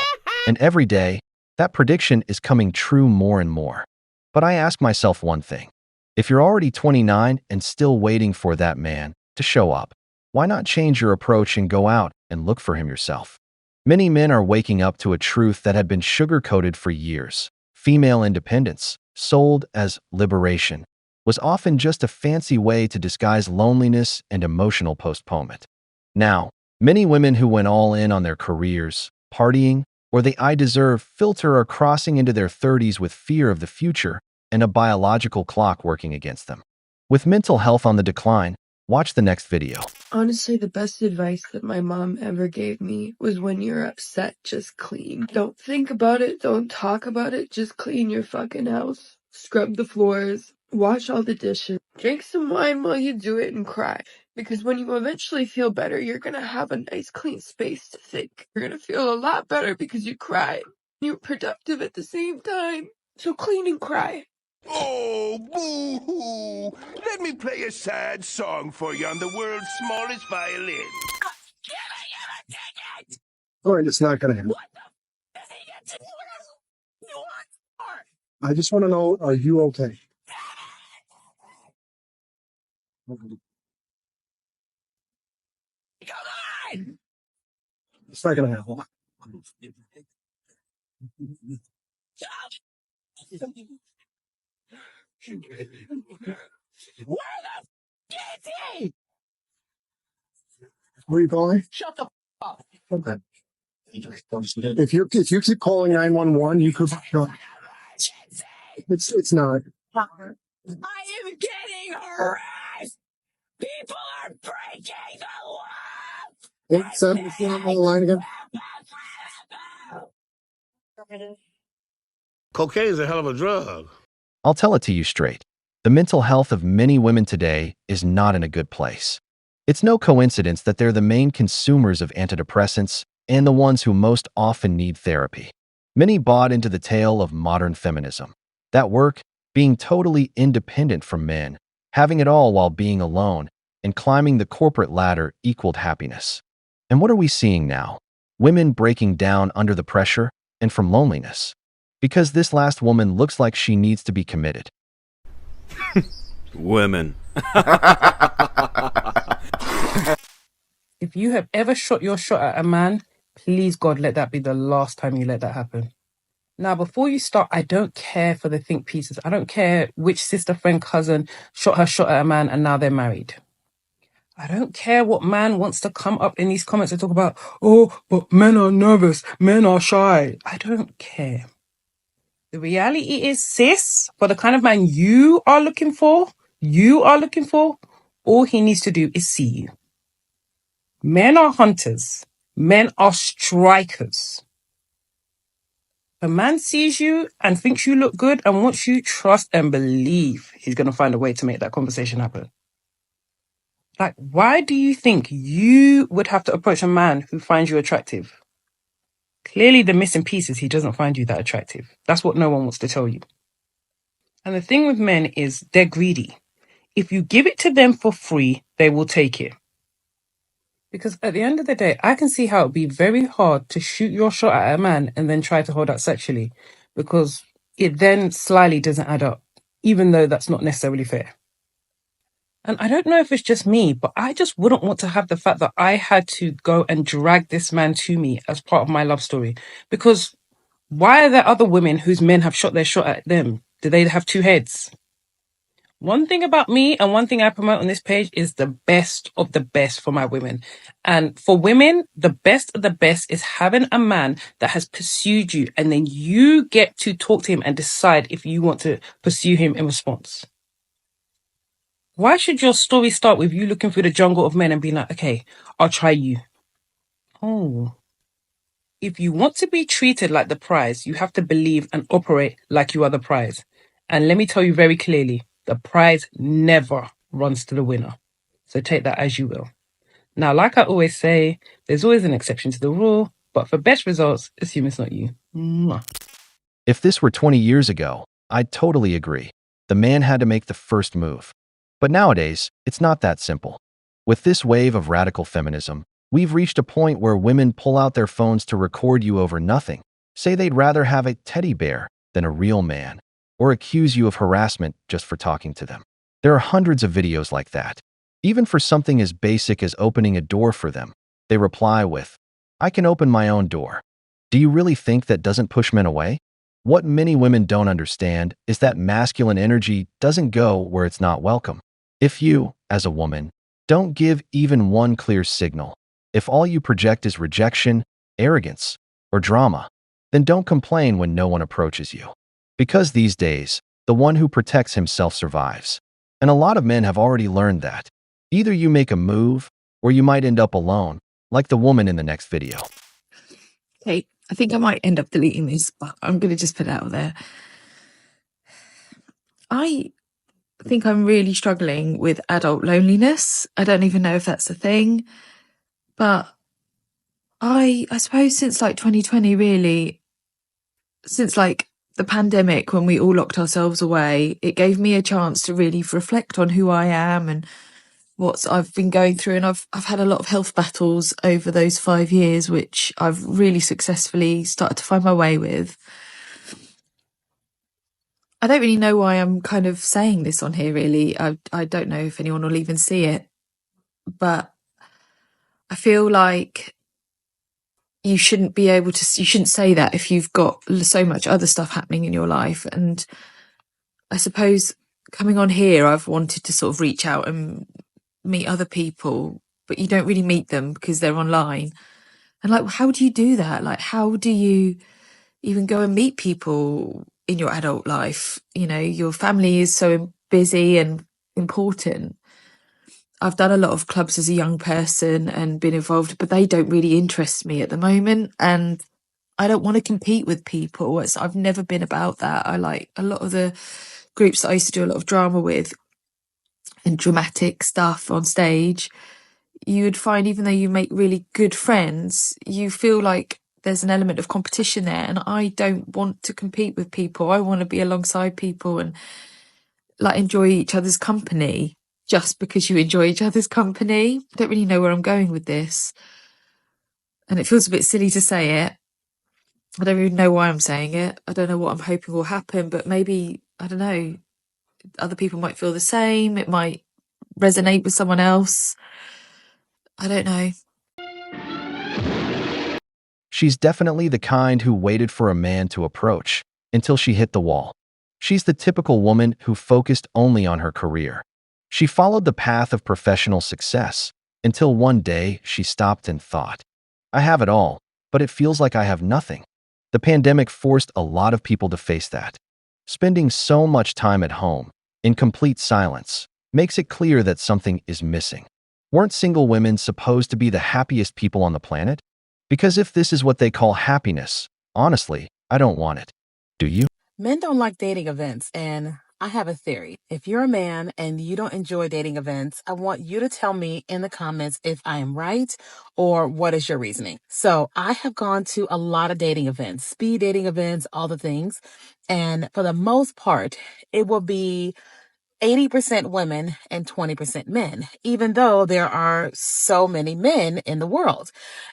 And every day, that prediction is coming true more and more. But I ask myself one thing. If you're already 29 and still waiting for that man to show up, why not change your approach and go out and look for him yourself? Many men are waking up to a truth that had been sugar-coated for years. Female independence, sold as liberation, was often just a fancy way to disguise loneliness and emotional postponement. Now, many women who went all in on their careers, partying, or the I deserve filter are crossing into their 30s with fear of the future and a biological clock working against them. With mental health on the decline, watch the next video. Honestly, the best advice that my mom ever gave me was when you're upset, just clean. Don't think about it, don't talk about it, just clean your fucking house. Scrub the floors, wash all the dishes, drink some wine while you do it and cry. Because when you eventually feel better, you're gonna have a nice clean space to think. You're gonna feel a lot better because you cried. You're productive at the same time. So clean and cry. Oh, boo-hoo! Let me play a sad song for you on the world's smallest violin. All right, it's not going to happen. I just want to know, are you okay? It's not going to happen. Where are you calling? Shut the f up. Okay. If you keep calling 911, you could. It's not. I am getting harassed. People are breaking the law. 874 on the line again. Cocaine is a hell of a drug. I'll tell it to you straight. The mental health of many women today is not in a good place. It's no coincidence that they're the main consumers of antidepressants and the ones who most often need therapy. Many bought into the tale of modern feminism. That work, being totally independent from men, having it all while being alone, and climbing the corporate ladder equaled happiness. And what are we seeing now? Women breaking down under the pressure and from loneliness. Because this last woman looks like she needs to be committed. Women. If you have ever shot your shot at a man, please God, let that be the last time you let that happen. Now, before you start, I don't care for the think pieces. I don't care which sister, friend, cousin shot her shot at a man and now they're married. I don't care what man wants to come up in these comments and talk about, oh, but men are nervous, men are shy. I don't care. The reality is, sis, for the kind of man you are looking for, all he needs to do is see you. Men are hunters. Men are strikers. A man sees you and thinks you look good and wants you, trust and believe he's going to find a way to make that conversation happen. Like, why do you think you would have to approach a man who finds you attractive? Clearly, the missing piece is he doesn't find you that attractive. That's what no one wants to tell you. And the thing with men is they're greedy. If you give it to them for free, they will take it. Because at the end of the day, I can see how it would be very hard to shoot your shot at a man and then try to hold out sexually, because it then slyly doesn't add up, even though that's not necessarily fair. And I don't know if it's just me, but I just wouldn't want to have the fact that I had to go and drag this man to me as part of my love story. Because why are there other women whose men have shot their shot at them? Do they have two heads? One thing about me and one thing I promote on this page is the best of the best for my women. And for women, the best of the best is having a man that has pursued you, and then you get to talk to him and decide if you want to pursue him in response. Why should your story start with you looking through the jungle of men and being like, okay, I'll try you? Oh. If you want to be treated like the prize, you have to believe and operate like you are the prize. And let me tell you very clearly, the prize never runs to the winner. So take that as you will. Now, like I always say, there's always an exception to the rule, but for best results, assume it's not you. Mwah. If this were 20 years ago, I'd totally agree. The man had to make the first move. But nowadays, it's not that simple. With this wave of radical feminism, we've reached a point where women pull out their phones to record you over nothing, say they'd rather have a teddy bear than a real man, or accuse you of harassment just for talking to them. There are hundreds of videos like that. Even for something as basic as opening a door for them, they reply with, "I can open my own door." Do you really think that doesn't push men away? What many women don't understand is that masculine energy doesn't go where it's not welcome. If you, as a woman, don't give even one clear signal, if all you project is rejection, arrogance, or drama, then don't complain when no one approaches you. Because these days, the one who protects himself survives. And a lot of men have already learned that. Either you make a move, or you might end up alone, like the woman in the next video. Okay, I think I might end up deleting this, but I'm going to just put it out there. I think I'm really struggling with adult loneliness. I don't even know if that's a thing, but I suppose since like 2020, really, since like the pandemic, when we all locked ourselves away, it gave me a chance to really reflect on who I am and what I've been going through. And I've had a lot of health battles over those 5 years, which I've really successfully started to find my way with. I don't really know why I'm kind of saying this on here, really. I don't know if anyone will even see it, but I feel like you shouldn't say that if you've got so much other stuff happening in your life. And I suppose coming on here, I've wanted to sort of reach out and meet other people, but you don't really meet them because they're online. And like, how do you do that? Like, how do you even go and meet people in your adult life? You know, your family is so busy and important. I've done a lot of clubs as a young person and been involved, but they don't really interest me at the moment. And I don't want to compete with people. I've never been about that. I like a lot of the groups that I used to do a lot of drama with and dramatic stuff on stage. You would find, even though you make really good friends, you feel like there's an element of competition there. And I don't want to compete with people. I want to be alongside people and like enjoy each other's company. Just because you enjoy each other's company. I don't really know where I'm going with this. And it feels a bit silly to say it. I don't even know why I'm saying it. I don't know what I'm hoping will happen, but maybe, I don't know, other people might feel the same. It might resonate with someone else. I don't know. She's definitely the kind who waited for a man to approach until she hit the wall. She's the typical woman who focused only on her career. She followed the path of professional success until one day she stopped and thought, I have it all, but it feels like I have nothing. The pandemic forced a lot of people to face that. Spending so much time at home, in complete silence, makes it clear that something is missing. Weren't single women supposed to be the happiest people on the planet? Because if this is what they call happiness, honestly, I don't want it. Do you? Men don't like dating events, and I have a theory. If you're a man and you don't enjoy dating events, I want you to tell me in the comments if I am right or what is your reasoning. So I have gone to a lot of dating events, speed dating events, all the things. And for the most part, it will be 80% women and 20% men, even though there are so many men in the world.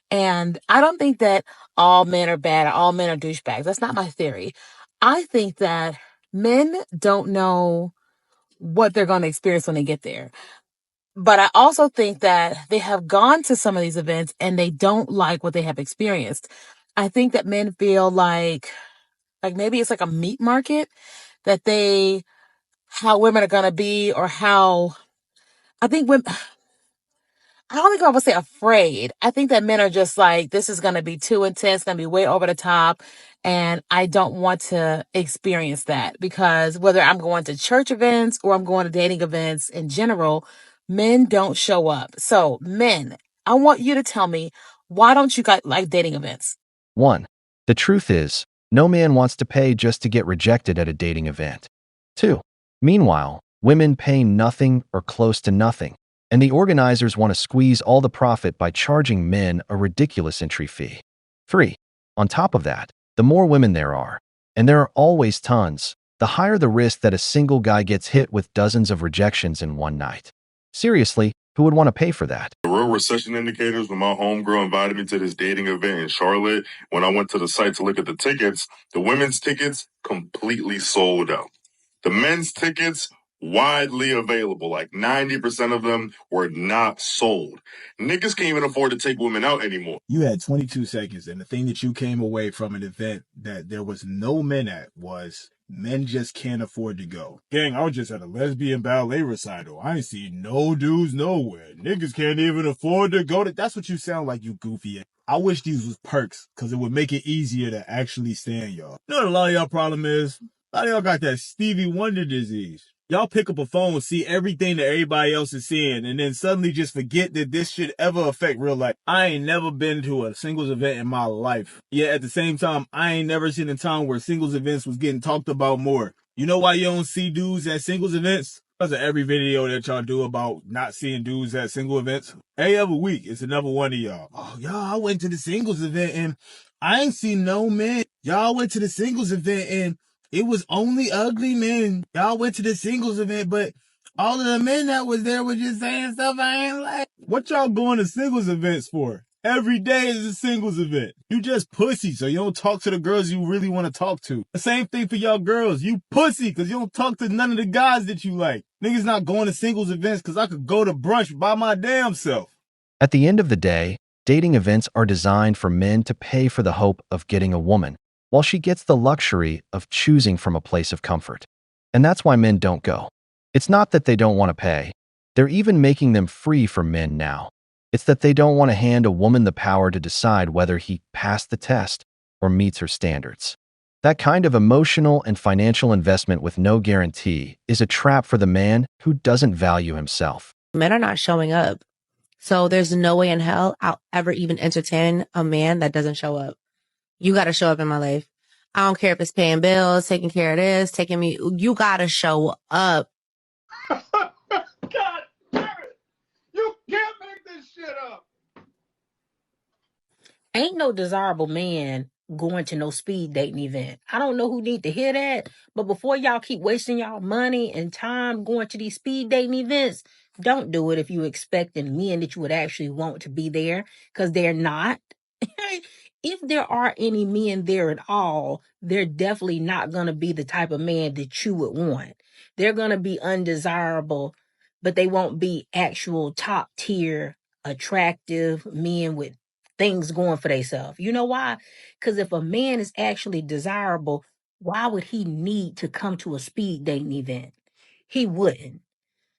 And I don't think that all men are bad, all men are douchebags. That's not my theory. I think that men don't know what they're going to experience when they get there. But I also think that they have gone to some of these events and they don't like what they have experienced. I think that men feel like maybe it's like a meat market, that how women are going to be, or how I think women, I don't think I would say afraid. I think that men are just like, this is going to be too intense, going to be way over the top. And I don't want to experience that, because whether I'm going to church events or I'm going to dating events in general, men don't show up. So men, I want you to tell me, why don't you guys like dating events? 1. The truth is, no man wants to pay just to get rejected at a dating event. 2. Meanwhile, women pay nothing or close to nothing, and the organizers want to squeeze all the profit by charging men a ridiculous entry fee. 3. On top of that, the more women there are, and there are always tons, the higher the risk that a single guy gets hit with dozens of rejections in one night. Seriously, who would want to pay for that? The real recession indicators, when my homegirl invited me to this dating event in Charlotte, when I went to the site to look at the tickets, the women's tickets completely sold out. The men's tickets, widely available, like 90% of them were not sold. Niggas can't even afford to take women out anymore. You had 22 seconds, and the thing that you came away from an event that there was no men at was men just can't afford to go. Gang, I was just at a lesbian ballet recital. I ain't seen no dudes nowhere. Niggas can't even afford to go. That's what you sound like, you goofy ass. I wish these was perks, because it would make it easier to actually stand y'all. You know what a lot of y'all problem is? A lot of y'all got that Stevie Wonder disease. Y'all pick up a phone, see everything that everybody else is seeing, and then suddenly just forget that this should ever affect real life. I ain't never been to a singles event in my life. Yet at the same time, I ain't never seen a time where singles events was getting talked about more. You know why you don't see dudes at singles events? Because of every video that y'all do about not seeing dudes at single events. Every other week, it's another one of y'all. Oh, y'all, I went to the singles event and I ain't seen no men. Y'all went to the singles event and it was only ugly men. Y'all went to the singles event, but all of the men that was there were just saying stuff I ain't like. What y'all going to singles events for? Every day is a singles event. You just pussy, so you don't talk to the girls you really want to talk to. The same thing for y'all girls. You pussy, because you don't talk to none of the guys that you like. Niggas not going to singles events because I could go to brunch by my damn self. At the end of the day, dating events are designed for men to pay for the hope of getting a woman, while she gets the luxury of choosing from a place of comfort. And that's why men don't go. It's not that they don't want to pay. They're even making them free for men now. It's that they don't want to hand a woman the power to decide whether he passed the test or meets her standards. That kind of emotional and financial investment with no guarantee is a trap for the man who doesn't value himself. Men are not showing up. So there's no way in hell I'll ever even entertain a man that doesn't show up. You got to show up in my life. I don't care if it's paying bills, taking care of this, taking me. You got to show up. God damn it! You can't make this shit up. Ain't no desirable man going to no speed dating event. I don't know who need to hear that, but before y'all keep wasting y'all money and time going to these speed dating events, don't do it if you expecting men that you would actually want to be there, because they're not. If there are any men there at all, they're definitely not going to be the type of man that you would want. They're going to be undesirable, but they won't be actual top tier attractive men with things going for themselves. You know why? Because if a man is actually desirable, why would he need to come to a speed dating event? He wouldn't.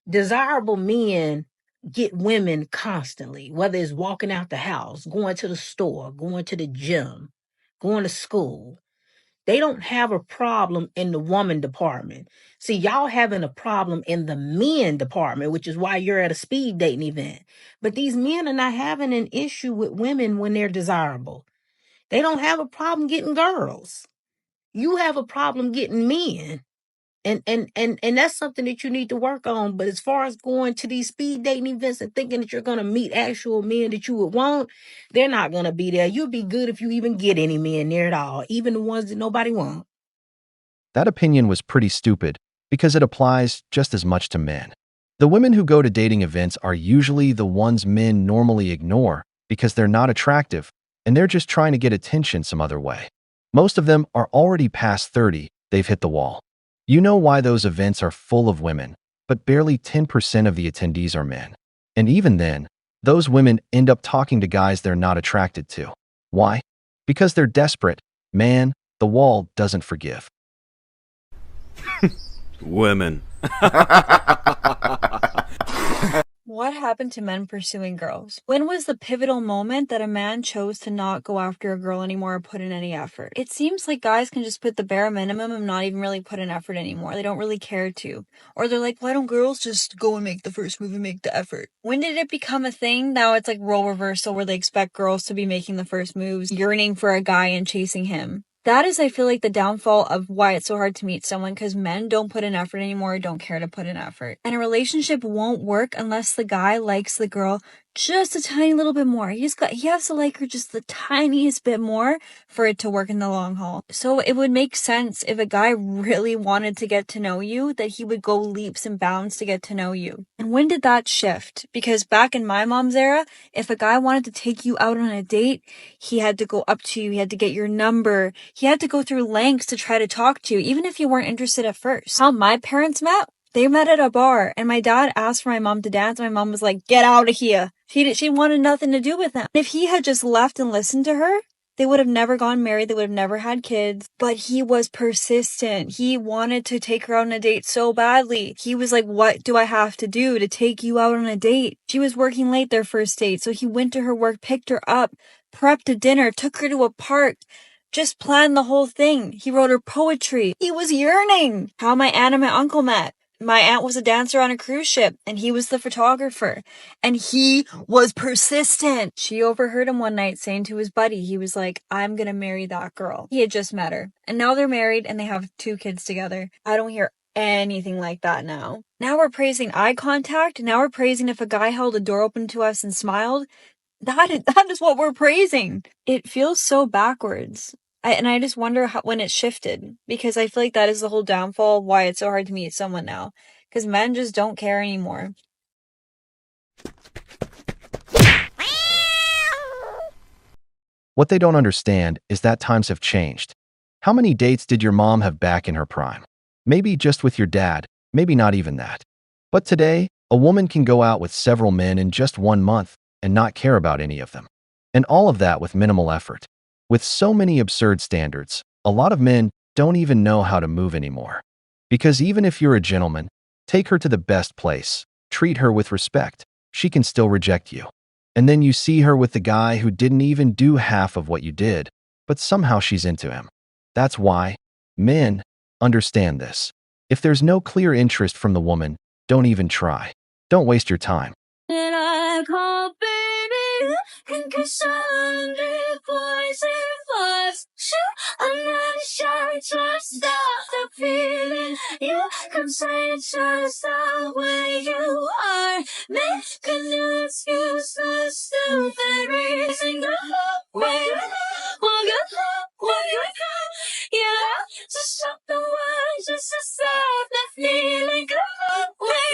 Desirable men get women constantly, whether it's walking out the house, going to the store, going to the gym, going to school. They don't have a problem in the woman department. See, y'all having a problem in the men department, which is why you're at a speed dating event. But these men are not having an issue with women when they're desirable. They don't have a problem getting girls. You have a problem getting men. And that's something that you need to work on. But as far as going to these speed dating events and thinking that you're going to meet actual men that you would want, they're not going to be there. You'd be good if you even get any men there at all, even the ones that nobody wants. That opinion was pretty stupid because it applies just as much to men. The women who go to dating events are usually the ones men normally ignore because they're not attractive and they're just trying to get attention some other way. Most of them are already past 30, they've hit the wall. You know why those events are full of women, but barely 10% of the attendees are men. And even then, those women end up talking to guys they're not attracted to. Why? Because they're desperate. Man, the wall doesn't forgive. Women. What happened to men pursuing girls? When was the pivotal moment that a man chose to not go after a girl anymore or put in any effort? It seems like guys can just put the bare minimum and not even really put in effort anymore. They don't really care to. Or they're like, why don't girls just go and make the first move and make the effort? When did it become a thing? Now it's like role reversal where they expect girls to be making the first moves, yearning for a guy and chasing him. That is, I feel like, the downfall of why it's so hard to meet someone, because men don't put in effort anymore, don't care to put in effort. And a relationship won't work unless the guy likes the girl just a tiny little bit more. He has to like her just the tiniest bit more for it to work in the long haul. So it would make sense if a guy really wanted to get to know you, that he would go leaps and bounds to get to know you. And when did that shift? Because back in my mom's era, if a guy wanted to take you out on a date, he had to go up to you, he had to get your number, he had to go through lengths to try to talk to you, even if you weren't interested at first. How my parents met? They met at a bar, and my dad asked for my mom to dance, and my mom was like, get out of here. She wanted nothing to do with him. If he had just left and listened to her, they would have never gone married. They would have never had kids. But he was persistent. He wanted to take her out on a date so badly. He was like, what do I have to do to take you out on a date? She was working late their first date, so he went to her work, picked her up, prepped a dinner, took her to a park, just planned the whole thing. He wrote her poetry. He was yearning. How my aunt and my uncle met. My aunt was a dancer on a cruise ship, and he was the photographer. And he was persistent. She overheard him one night saying to his buddy, he was like, I'm gonna marry that girl. He had just met her. And now they're married, and they have 2 kids together. I don't hear anything like that now. Now we're praising eye contact. Now we're praising if a guy held a door open to us and smiled. That is what we're praising. It feels so backwards. I just wonder when it shifted, because I feel like that is the whole downfall of why it's so hard to meet someone now, because men just don't care anymore. What they don't understand is that times have changed. How many dates did your mom have back in her prime? Maybe just with your dad, maybe not even that. But today, a woman can go out with several men in just 1 month and not care about any of them. And all of that with minimal effort. With so many absurd standards, a lot of men don't even know how to move anymore. Because even if you're a gentleman, take her to the best place, treat her with respect, she can still reject you. And then you see her with the guy who didn't even do half of what you did, but somehow she's into him. That's why men understand this. If there's no clear interest from the woman, don't even try. Don't waste your time. And I call baby, in case I voices. I'm not sure to stop the feeling. You can say it's just the way you are. Make a new excuse for stupid reason. Go away, yeah, to stop the words, just to stop the feeling. Go away,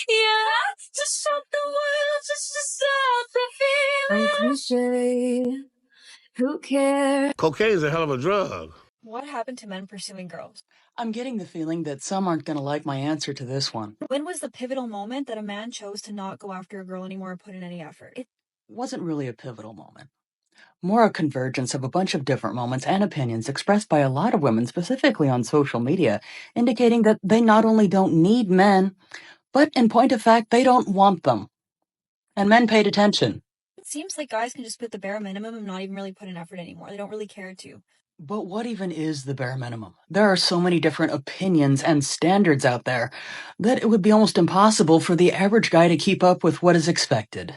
yeah, to stop the world, just to stop the feeling. I'm cliche. Who cares? Cocaine's a hell of a drug. What happened to men pursuing girls? I'm getting the feeling that some aren't going to like my answer to this one. When was the pivotal moment that a man chose to not go after a girl anymore or put in any effort? It wasn't really a pivotal moment. More a convergence of a bunch of different moments and opinions expressed by a lot of women, specifically on social media, indicating that they not only don't need men, but in point of fact, they don't want them. And men paid attention. It seems like guys can just put the bare minimum and not even really put an effort anymore. They don't really care to. But what even is the bare minimum? There are so many different opinions and standards out there that it would be almost impossible for the average guy to keep up with what is expected.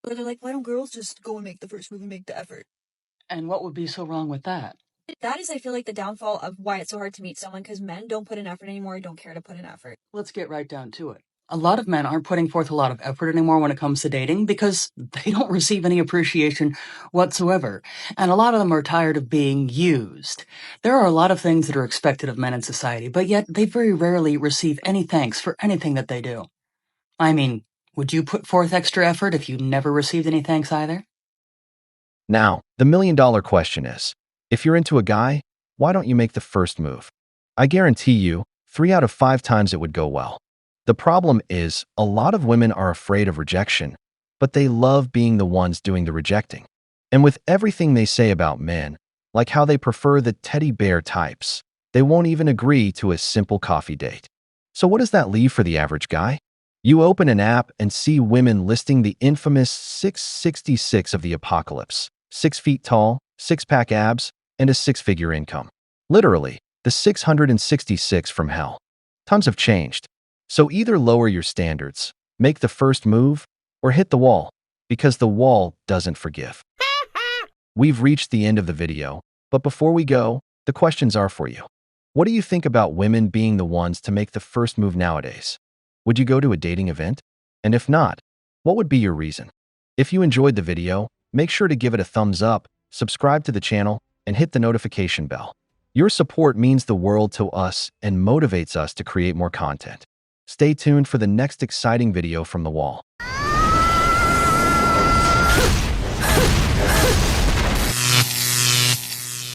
But they're like, why don't girls just go and make the first move and make the effort? And what would be so wrong with that? That is, I feel like, the downfall of why it's so hard to meet someone, because men don't put an effort anymore, don't care to put an effort. Let's get right down to it. A lot of men aren't putting forth a lot of effort anymore when it comes to dating because they don't receive any appreciation whatsoever. And a lot of them are tired of being used. There are a lot of things that are expected of men in society, but yet they very rarely receive any thanks for anything that they do. I mean, would you put forth extra effort if you never received any thanks either? Now, the million-dollar question is, if you're into a guy, why don't you make the first move? I guarantee you, 3 out of 5 times it would go well. The problem is, a lot of women are afraid of rejection, but they love being the ones doing the rejecting. And with everything they say about men, like how they prefer the teddy bear types, they won't even agree to a simple coffee date. So what does that leave for the average guy? You open an app and see women listing the infamous 666 of the apocalypse. 6 feet tall, 6-pack abs, and a 6-figure income. Literally, the 666 from hell. Times have changed. So either lower your standards, make the first move, or hit the wall, because the wall doesn't forgive. We've reached the end of the video, but before we go, the questions are for you. What do you think about women being the ones to make the first move nowadays? Would you go to a dating event? And if not, what would be your reason? If you enjoyed the video, make sure to give it a thumbs up, subscribe to the channel, and hit the notification bell. Your support means the world to us and motivates us to create more content. Stay tuned for the next exciting video from the wall.